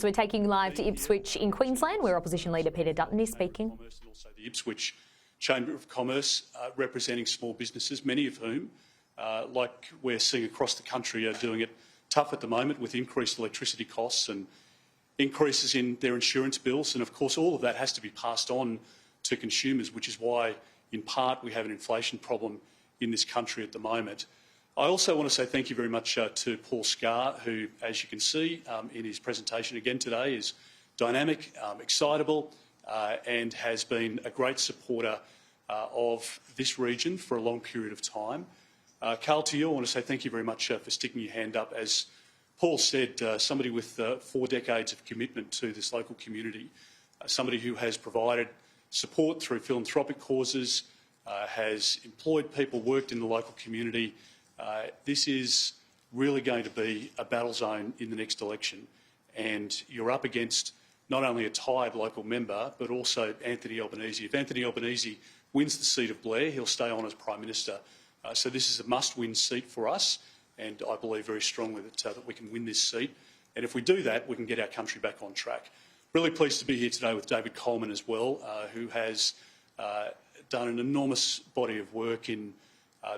So we're taking live to Ipswich in Queensland, where Opposition Leader Peter Dutton is speaking. And also the Ipswich Chamber of Commerce, representing small businesses, many of whom, like we're seeing across the country, are doing it tough at the moment with increased electricity costs and increases in their insurance bills. And of course, all of that has to be passed on to consumers, which is why, in part, we have an inflation problem in this country at the moment. I also want to say thank you very much to Paul Scarr, who, as you can see in his presentation again today, is dynamic, excitable, and has been a great supporter of this region for a long period of time. Carl, to you, I want to say thank you very much for sticking your hand up. As Paul said, somebody with 4 decades of commitment to this local community, somebody who has provided support through philanthropic causes, has employed people, worked in the local community. This is really going to be a battle zone in the next election, and you're up against not only a tired local member but also Anthony Albanese. If Anthony Albanese wins the seat of Blair, he'll stay on as Prime Minister. So this is a must-win seat for us, and I believe very strongly that we can win this seat. And if we do that, we can get our country back on track. Really pleased to be here today with David Coleman as well, who has done an enormous body of work in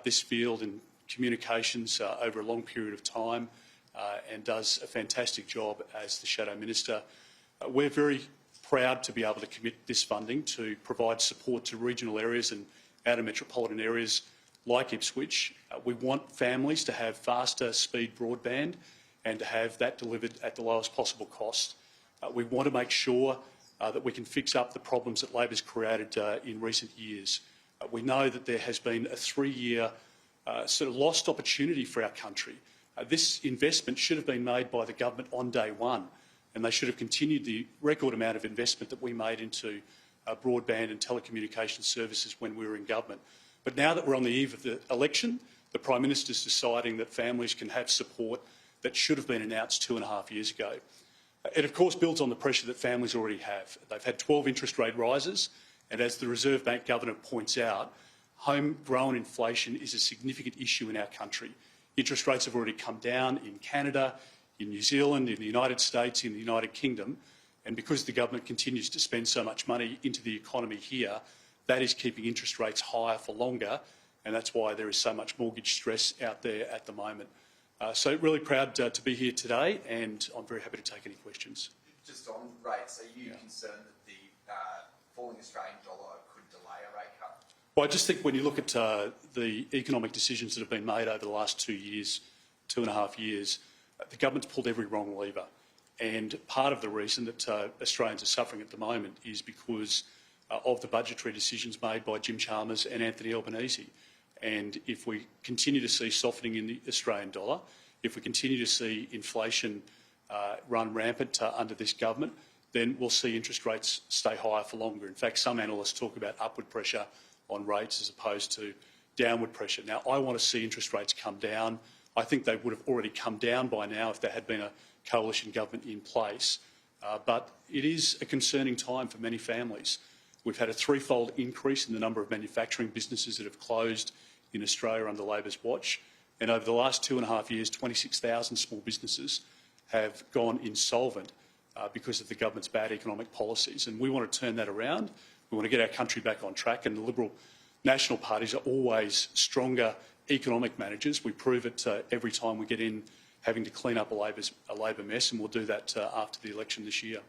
this field and communications over a long period of time, and does a fantastic job as the Shadow Minister. We're very proud to be able to commit this funding to provide support to regional areas and outer metropolitan areas like Ipswich. We want families to have faster speed broadband and to have that delivered at the lowest possible cost. We want to make sure that we can fix up the problems that Labor's created in recent years. We know that there has been a 3-year sort of lost opportunity for our country. This investment should have been made by the government on day one, and they should have continued the record amount of investment that we made into broadband and telecommunication services when we were in government. But now that we're on the eve of the election, the Prime Minister's deciding that families can have support that should have been announced 2.5 years ago. It, of course, builds on the pressure that families already have. They've had 12 interest rate rises, and as the Reserve Bank Governor points out, homegrown inflation is a significant issue in our country. Interest rates have already come down in Canada, in New Zealand, in the United States, in the United Kingdom, and because the government continues to spend so much money into the economy here, that is keeping interest rates higher for longer, and that's why there is so much mortgage stress out there at the moment. So really proud to be here today, and I'm very happy to take any questions. Just on rates, are you concerned that the falling Australian dollar could delay a rate cut? Well, I just think when you look at the economic decisions that have been made over the last 2 years, 2.5 years, the government's pulled every wrong lever. And part of the reason that Australians are suffering at the moment is because of the budgetary decisions made by Jim Chalmers and Anthony Albanese. And if we continue to see softening in the Australian dollar, if we continue to see inflation run rampant under this government, then we'll see interest rates stay higher for longer. In fact, some analysts talk about upward pressure on rates as opposed to downward pressure. Now, I want to see interest rates come down. I think they would have already come down by now if there had been a coalition government in place. But it is a concerning time for many families. We've had a 3-fold increase in the number of manufacturing businesses that have closed in Australia under Labor's watch. And over the last 2.5 years, 26,000 small businesses have gone insolvent because of the government's bad economic policies. And we want to turn that around. We want to get our country back on track. And the Liberal national parties are always stronger economic managers. We prove it every time we get in having to clean up a Labor mess, and we'll do that after the election this year.